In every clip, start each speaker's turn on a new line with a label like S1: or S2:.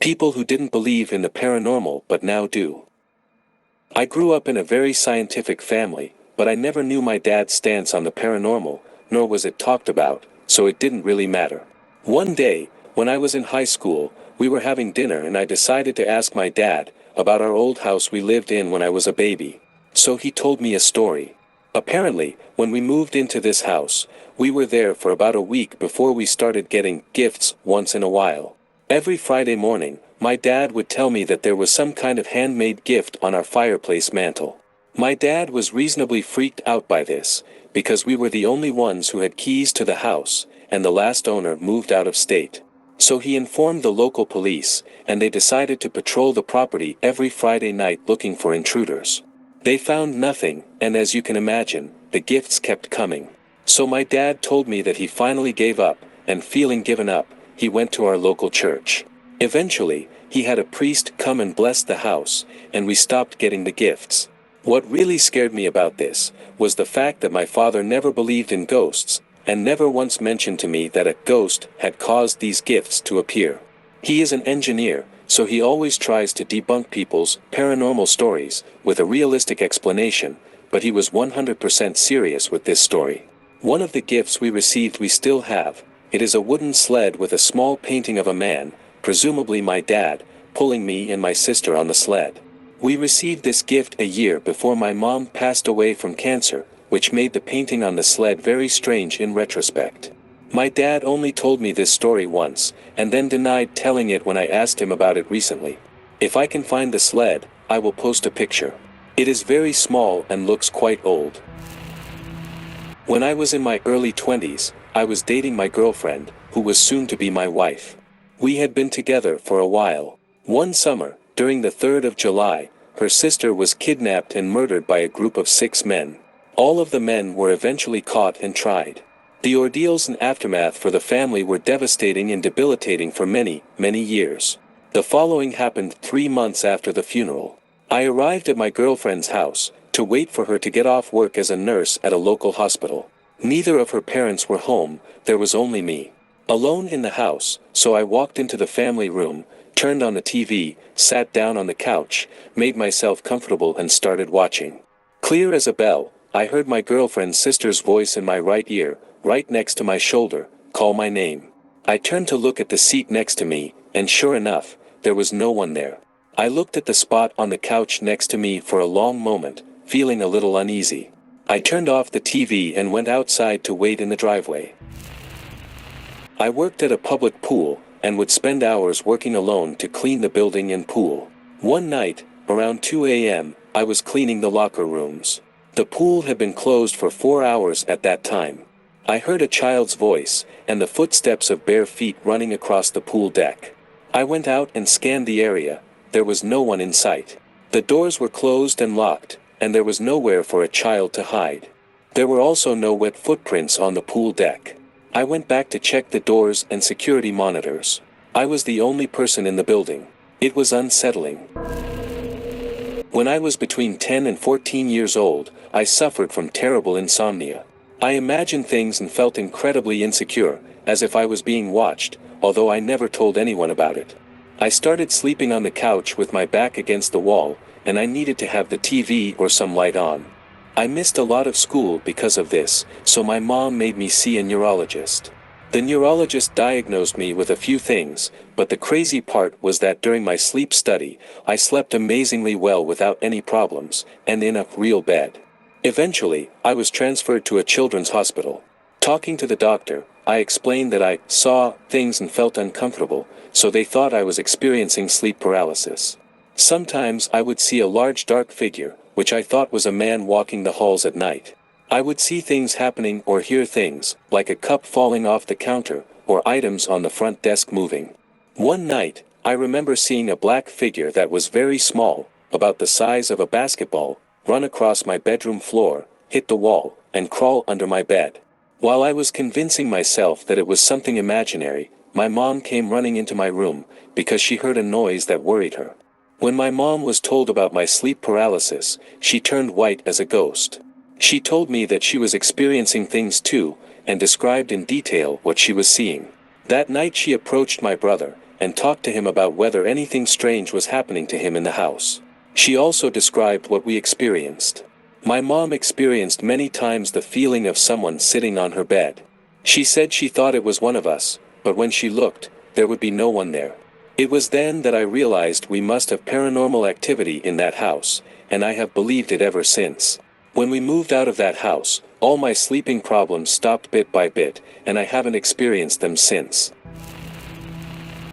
S1: People who didn't believe in the paranormal but now do. I grew up in a very scientific family, but I never knew my dad's stance on the paranormal, nor was it talked about, so it didn't really matter. One day, when I was in high school, we were having dinner and I decided to ask my dad about our old house we lived in when I was a baby. So he told me a story. Apparently, when we moved into this house, we were there for about a week before we started getting gifts once in a while. Every Friday morning, my dad would tell me that there was some kind of handmade gift on our fireplace mantel. My dad was reasonably freaked out by this, because we were the only ones who had keys to the house, and the last owner moved out of state. So he informed the local police, and they decided to patrol the property every Friday night looking for intruders. They found nothing, and as you can imagine, the gifts kept coming. So my dad told me that he finally gave up, and feeling given up, he went to our local church. Eventually, he had a priest come and bless the house, and we stopped getting the gifts. What really scared me about this was the fact that my father never believed in ghosts, and never once mentioned to me that a ghost had caused these gifts to appear. He is an engineer, so he always tries to debunk people's paranormal stories with a realistic explanation, but he was 100% serious with this story. One of the gifts we received we still have. It is a wooden sled with a small painting of a man, presumably my dad, pulling me and my sister on the sled. We received this gift a year before my mom passed away from cancer, which made the painting on the sled very strange in retrospect. My dad only told me this story once, and then denied telling it when I asked him about it recently. If I can find the sled, I will post a picture. It is very small and looks quite old. When I was in my early 20s, I was dating my girlfriend, who was soon to be my wife. We had been together for a while. One summer, during the 3rd of July, her sister was kidnapped and murdered by a group of 6 men. All of the men were eventually caught and tried. The ordeals and aftermath for the family were devastating and debilitating for many, many years. The following happened 3 months after the funeral. I arrived at my girlfriend's house, to wait for her to get off work as a nurse at a local hospital. Neither of her parents were home, there was only me. Alone in the house, so I walked into the family room, turned on the TV, sat down on the couch, made myself comfortable and started watching. Clear as a bell, I heard my girlfriend's sister's voice in my right ear, right next to my shoulder, call my name. I turned to look at the seat next to me, and sure enough, there was no one there. I looked at the spot on the couch next to me for a long moment, feeling a little uneasy. I turned off the TV and went outside to wait in the driveway. I worked at a public pool, and would spend hours working alone to clean the building and pool. One night, around 2 a.m., I was cleaning the locker rooms. The pool had been closed for 4 hours at that time. I heard a child's voice, and the footsteps of bare feet running across the pool deck. I went out and scanned the area. There was no one in sight. The doors were closed and locked, and there was nowhere for a child to hide. There were also no wet footprints on the pool deck. I went back to check the doors and security monitors. I was the only person in the building. It was unsettling. When I was between 10 and 14 years old, I suffered from terrible insomnia. I imagined things and felt incredibly insecure, as if I was being watched, although I never told anyone about it. I started sleeping on the couch with my back against the wall, and I needed to have the TV or some light on. I missed a lot of school because of this, so my mom made me see a neurologist. The neurologist diagnosed me with a few things, but the crazy part was that during my sleep study, I slept amazingly well without any problems, and in a real bed. Eventually, I was transferred to a children's hospital. Talking to the doctor, I explained that I saw things and felt uncomfortable, so they thought I was experiencing sleep paralysis. Sometimes I would see a large dark figure, which I thought was a man walking the halls at night. I would see things happening or hear things, like a cup falling off the counter, or items on the front desk moving. One night, I remember seeing a black figure that was very small, about the size of a basketball, run across my bedroom floor, hit the wall, and crawl under my bed. While I was convincing myself that it was something imaginary, my mom came running into my room, because she heard a noise that worried her. When my mom was told about my sleep paralysis, she turned white as a ghost. She told me that she was experiencing things too, and described in detail what she was seeing. That night she approached my brother, and talked to him about whether anything strange was happening to him in the house. She also described what we experienced. My mom experienced many times the feeling of someone sitting on her bed. She said she thought it was one of us, but when she looked, there would be no one there. It was then that I realized we must have paranormal activity in that house, and I have believed it ever since. When we moved out of that house, all my sleeping problems stopped bit by bit, and I haven't experienced them since.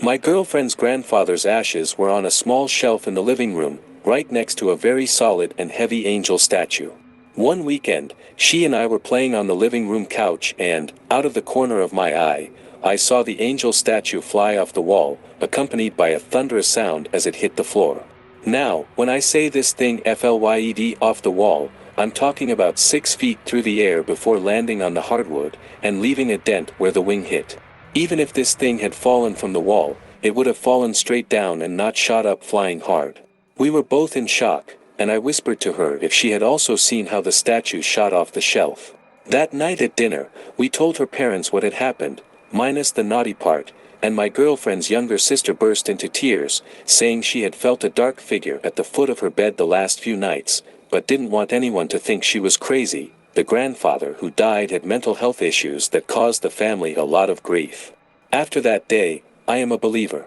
S1: My girlfriend's grandfather's ashes were on a small shelf in the living room, right next to a very solid and heavy angel statue. One weekend, she and I were playing on the living room couch and, out of the corner of my eye, I saw the angel statue fly off the wall, accompanied by a thunderous sound as it hit the floor. Now, when I say this thing flyed off the wall, I'm talking about 6 feet through the air before landing on the hardwood, and leaving a dent where the wing hit. Even if this thing had fallen from the wall, it would have fallen straight down and not shot up flying hard. We were both in shock, and I whispered to her if she had also seen how the statue shot off the shelf. That night at dinner, we told her parents what had happened, minus the naughty part, and my girlfriend's younger sister burst into tears, saying she had felt a dark figure at the foot of her bed the last few nights, but didn't want anyone to think she was crazy. The grandfather who died had mental health issues that caused the family a lot of grief. After that day, I am a believer.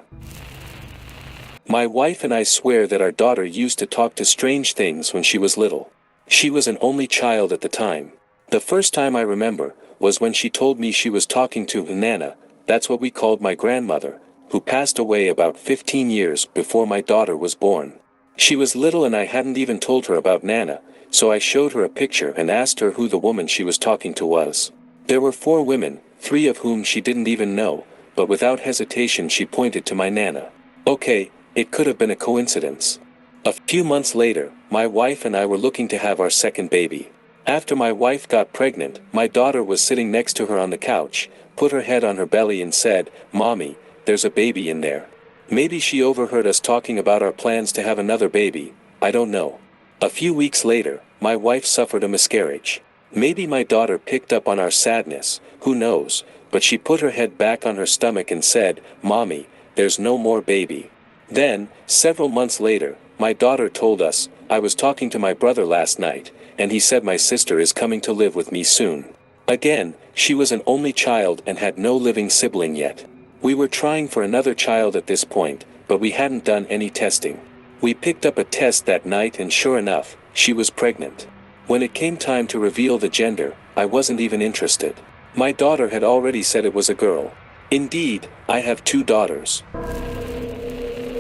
S1: My wife and I swear that our daughter used to talk to strange things when she was little. She was an only child at the time. The first time I remember was when she told me she was talking to Nana, that's what we called my grandmother, who passed away about 15 years before my daughter was born. She was little and I hadn't even told her about Nana, so I showed her a picture and asked her who the woman she was talking to was. There were 4 women, 3 of whom she didn't even know, but without hesitation she pointed to my Nana. Okay, it could have been a coincidence. A few months later, my wife and I were looking to have our second baby. After my wife got pregnant, my daughter was sitting next to her on the couch, put her head on her belly and said, "Mommy, there's a baby in there." Maybe she overheard us talking about our plans to have another baby, I don't know. A few weeks later, my wife suffered a miscarriage. Maybe my daughter picked up on our sadness, who knows, but she put her head back on her stomach and said, "Mommy, there's no more baby." Then, several months later, my daughter told us, "I was talking to my brother last night, and he said my sister is coming to live with me soon." Again, she was an only child and had no living sibling yet. We were trying for another child at this point, but we hadn't done any testing. We picked up a test that night and sure enough, she was pregnant. When it came time to reveal the gender, I wasn't even interested. My daughter had already said it was a girl. Indeed, I have 2 daughters.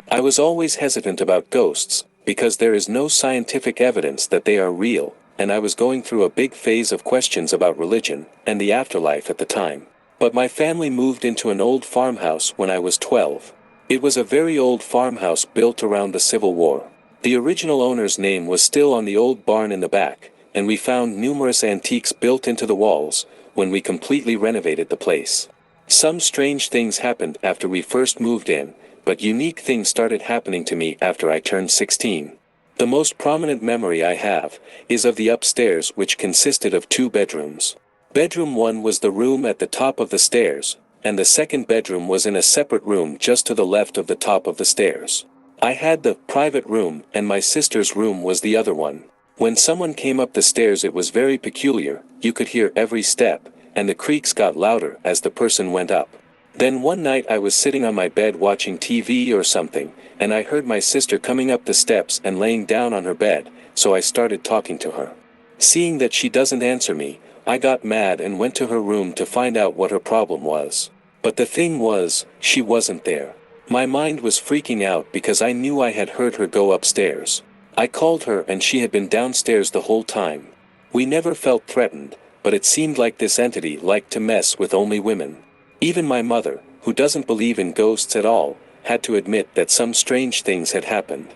S1: I was always hesitant about ghosts, because there is no scientific evidence that they are real, and I was going through a big phase of questions about religion and the afterlife at the time. But my family moved into an old farmhouse when I was 12. It was a very old farmhouse built around the Civil War. The original owner's name was still on the old barn in the back, and we found numerous antiques built into the walls when we completely renovated the place. Some strange things happened after we first moved in, but unique things started happening to me after I turned 16. The most prominent memory I have is of the upstairs, which consisted of 2 bedrooms. Bedroom 1 was the room at the top of the stairs, and the second bedroom was in a separate room just to the left of the top of the stairs. I had the private room and my sister's room was the other one. When someone came up the stairs it was very peculiar, you could hear every step, and the creaks got louder as the person went up. Then one night I was sitting on my bed watching TV or something, and I heard my sister coming up the steps and laying down on her bed, so I started talking to her. Seeing that she doesn't answer me, I got mad and went to her room to find out what her problem was. But the thing was, she wasn't there. My mind was freaking out because I knew I had heard her go upstairs. I called her and she had been downstairs the whole time. We never felt threatened, but it seemed like this entity liked to mess with only women. Even my mother, who doesn't believe in ghosts at all, had to admit that some strange things had happened.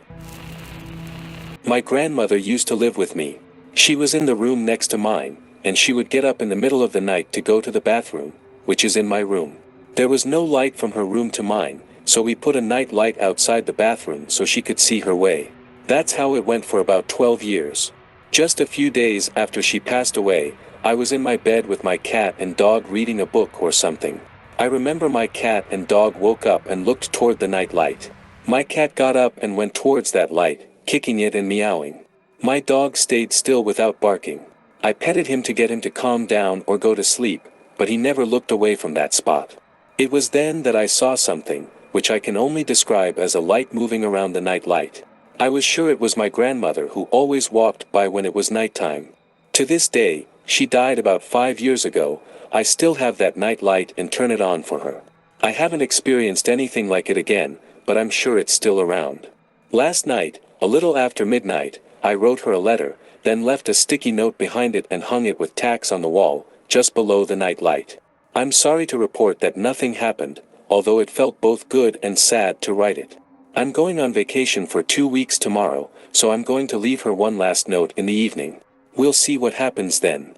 S1: My grandmother used to live with me. She was in the room next to mine, and she would get up in the middle of the night to go to the bathroom, which is in my room. There was no light from her room to mine, so we put a night light outside the bathroom so she could see her way. That's how it went for about 12 years. Just a few days after she passed away, I was in my bed with my cat and dog reading a book or something. I remember my cat and dog woke up and looked toward the night light. My cat got up and went towards that light, kicking it and meowing. My dog stayed still without barking. I petted him to get him to calm down or go to sleep, but he never looked away from that spot. It was then that I saw something, which I can only describe as a light moving around the night light. I was sure it was my grandmother who always walked by when it was nighttime. To this day, she died about 5 years ago. I still have that night light and turn it on for her. I haven't experienced anything like it again, but I'm sure it's still around. Last night, a little after midnight, I wrote her a letter, then left a sticky note behind it and hung it with tacks on the wall, just below the night light. I'm sorry to report that nothing happened, although it felt both good and sad to write it. I'm going on vacation for 2 weeks tomorrow, so I'm going to leave her one last note in the evening. We'll see what happens then.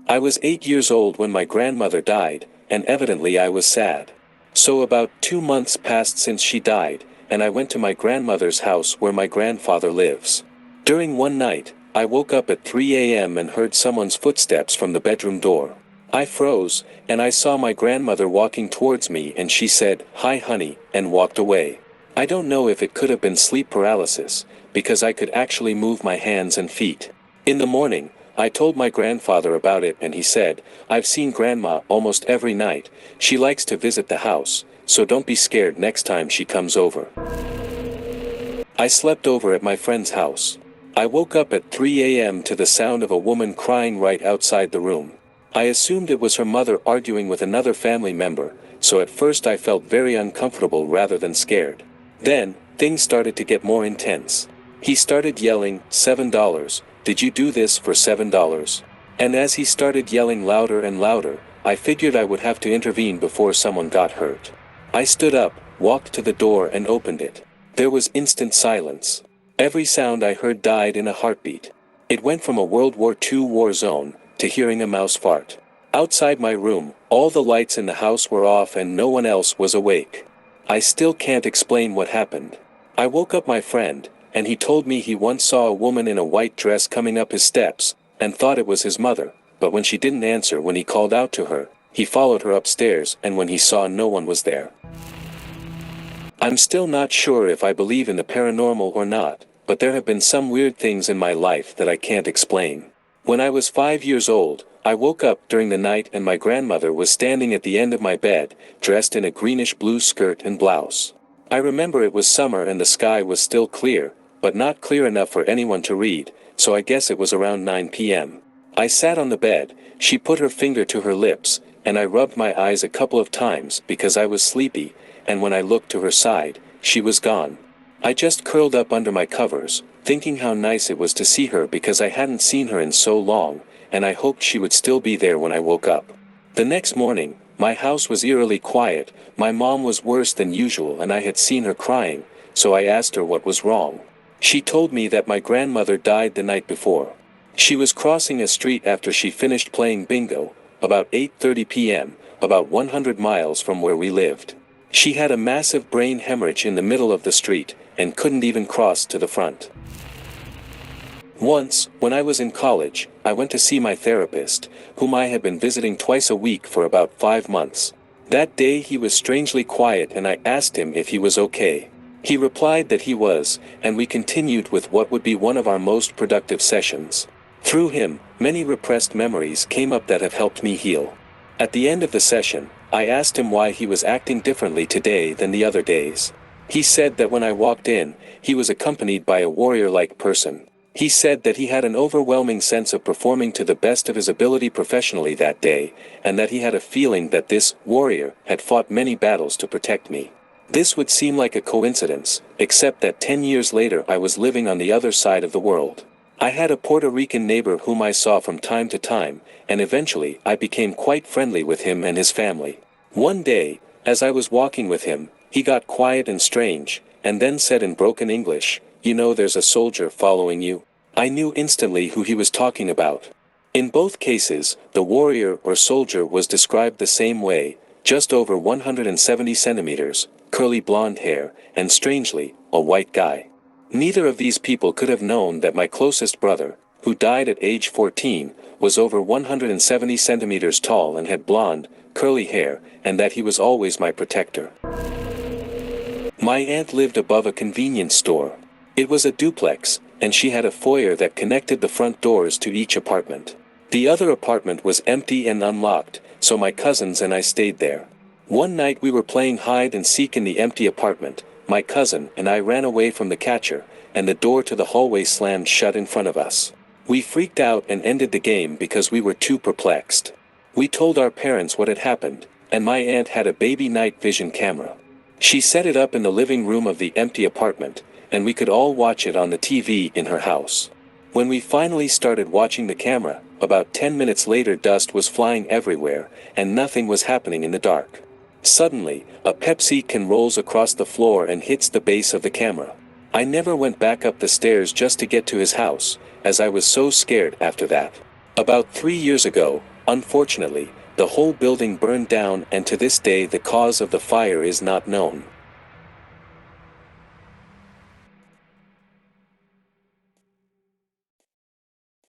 S1: I was 8 years old when my grandmother died, and evidently I was sad. So about 2 months passed since she died, and I went to my grandmother's house where my grandfather lives. During one night, I woke up at 3 a.m. and heard someone's footsteps from the bedroom door. I froze, and I saw my grandmother walking towards me and she said, "Hi honey," and walked away. I don't know if it could have been sleep paralysis, because I could actually move my hands and feet. In the morning, I told my grandfather about it and he said, "I've seen Grandma almost every night. She likes to visit the house, so don't be scared next time she comes over." I slept over at my friend's house. I woke up at 3 a.m. to the sound of a woman crying right outside the room. I assumed it was her mother arguing with another family member, so at first I felt very uncomfortable rather than scared. Then, things started to get more intense. He started yelling, "$7. Did you do this for $7? And as he started yelling louder and louder, I figured I would have to intervene before someone got hurt. I stood up, walked to the door and opened it. There was instant silence. Every sound I heard died in a heartbeat. It went from a World War II war zone, to hearing a mouse fart. Outside my room, all the lights in the house were off and no one else was awake. I still can't explain what happened. I woke up my friend, and he told me he once saw a woman in a white dress coming up his steps, and thought it was his mother, but when she didn't answer when he called out to her, he followed her upstairs and when he saw no one was there. I'm still not sure if I believe in the paranormal or not, but there have been some weird things in my life that I can't explain. When I was 5 years old, I woke up during the night and my grandmother was standing at the end of my bed, dressed in a greenish-blue skirt and blouse. I remember it was summer and the sky was still clear, but not clear enough for anyone to read, so I guess it was around 9 p.m. I sat on the bed, she put her finger to her lips, and I rubbed my eyes a couple of times because I was sleepy, and when I looked to her side, she was gone. I just curled up under my covers, thinking how nice it was to see her because I hadn't seen her in so long, and I hoped she would still be there when I woke up. The next morning, my house was eerily quiet. My mom was worse than usual and I had seen her crying, so I asked her what was wrong. She told me that my grandmother died the night before. She was crossing a street after she finished playing bingo, about 8:30 p.m., about 100 miles from where we lived. She had a massive brain hemorrhage in the middle of the street, and couldn't even cross to the front. Once, when I was in college, I went to see my therapist, whom I had been visiting twice a week for about 5 months. That day he was strangely quiet and I asked him if he was okay. He replied that he was, and we continued with what would be one of our most productive sessions. Through him, many repressed memories came up that have helped me heal. At the end of the session, I asked him why he was acting differently today than the other days. He said that when I walked in, he was accompanied by a warrior-like person. He said that he had an overwhelming sense of performing to the best of his ability professionally that day, and that he had a feeling that this warrior had fought many battles to protect me. This would seem like a coincidence, except that 10 years later I was living on the other side of the world. I had a Puerto Rican neighbor whom I saw from time to time, and eventually I became quite friendly with him and his family. One day, as I was walking with him, he got quiet and strange, and then said in broken English, "You know there's a soldier following you?" I knew instantly who he was talking about. In both cases, the warrior or soldier was described the same way, just over 170 centimeters, curly blonde hair, and strangely, a white guy. Neither of these people could have known that my closest brother, who died at age 14, was over 170 centimeters tall and had blonde, curly hair, and that he was always my protector. My aunt lived above a convenience store. It was a duplex, and she had a foyer that connected the front doors to each apartment. The other apartment was empty and unlocked, so my cousins and I stayed there. One night we were playing hide and seek in the empty apartment. My cousin and I ran away from the catcher, and the door to the hallway slammed shut in front of us. We freaked out and ended the game because we were too perplexed. We told our parents what had happened, and my aunt had a baby night vision camera. She set it up in the living room of the empty apartment, and we could all watch it on the TV in her house. When we finally started watching the camera, about 10 minutes later dust was flying everywhere, and nothing was happening in the dark. Suddenly, a Pepsi can rolls across the floor and hits the base of the camera. I never went back up the stairs just to get to his house, as I was so scared after that. About 3 years ago, unfortunately, the whole building burned down, and to this day the cause of the fire is not known.